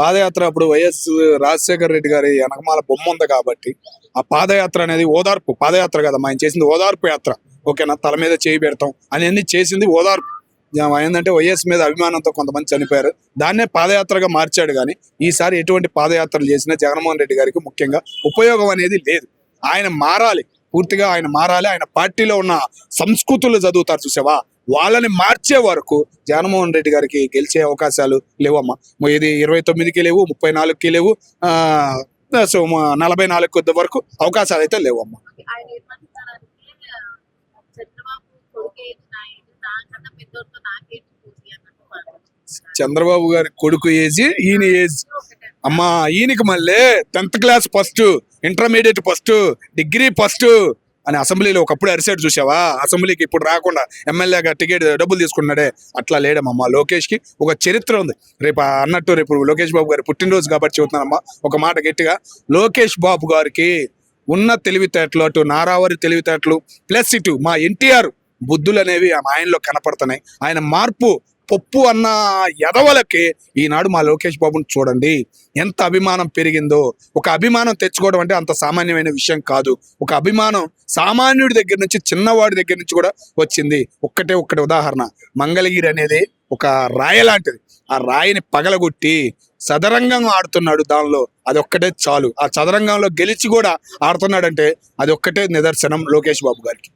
పాదయాత్ర అప్పుడు వైఎస్ రాజశేఖర రెడ్డి గారి వెనకమాల బొమ్మ ఉంది కాబట్టి ఆ పాదయాత్ర అనేది ఓదార్పు పాదయాత్ర కదా ఆయన చేసింది ఓదార్పు యాత్ర. ఓకేనా, తల మీద చేయి పెడతాం అని చేసింది ఓదార్పు. ఏంటంటే వైఎస్ మీద అభిమానంతో కొంతమంది చనిపోయారు, దాన్నే పాదయాత్రగా మార్చాడు. కానీ ఈసారి ఎటువంటి పాదయాత్రలు చేసినా జగన్మోహన్ రెడ్డి గారికి ముఖ్యంగా ఉపయోగం అనేది లేదు. ఆయన మారాలి, పూర్తిగా ఆయన మారాలి. ఆయన పార్టీలో ఉన్న సంస్కృతులు చదువుతారు చూసావా, వాళ్ళని మార్చే వరకు జగన్మోహన్ రెడ్డి గారికి గెలిచే అవకాశాలు లేవమ్మా. ఇది 29కి లేవు, 34కి లేవు, సో 44 వరకు అవకాశాలు అయితే లేవమ్మా. చంద్రబాబు గారి కొడుకు ఏజ్ ఈయన ఏజ్ అమ్మా. ఈయనకి మళ్ళీ 10th class first, intermediate first, degree first అని అసెంబ్లీలో ఒకప్పుడు అరిసాడు చూసావా. అసెంబ్లీకి ఇప్పుడు రాకుండా ఎమ్మెల్యేగా టికెట్ డబ్బులు తీసుకున్నాడే, అట్లా లేడమ్మా. లోకేష్కి ఒక చరిత్ర ఉంది. రేపు అన్నట్టు రేపు లోకేష్ బాబు గారి పుట్టినరోజు కాబట్టి చెబుతున్నానమ్మా ఒక మాట గట్టిగా. లోకేష్ బాబు గారికి ఉన్న తెలివితేటలు, అటు నారావారి తెలివితేటలు ప్లస్ ఇటు మా ఎన్టీఆర్ బుద్ధులు అనేవి ఆయనలో కనపడుతున్నాయి. ఆయన మార్పు పప్పు అన్న ఎదవలకి ఈనాడు మా లోకేష్ బాబుని చూడండి ఎంత అభిమానం పెరిగిందో. ఒక అభిమానం తెచ్చుకోవడం అంటే అంత సామాన్యమైన విషయం కాదు. ఒక అభిమానం సామాన్యుడి దగ్గర నుంచి, చిన్నవాడి దగ్గర నుంచి కూడా వచ్చింది. ఒక్కటే ఉదాహరణ, మంగళగిరి అనేది ఒక రాయి లాంటిది. ఆ రాయిని పగలగొట్టి చదరంగం ఆడుతున్నాడు దానిలో, అది ఒక్కటే చాలు. ఆ చదరంగంలో గెలిచి కూడా ఆడుతున్నాడంటే అది ఒక్కటే నిదర్శనం లోకేష్ బాబు గారికి.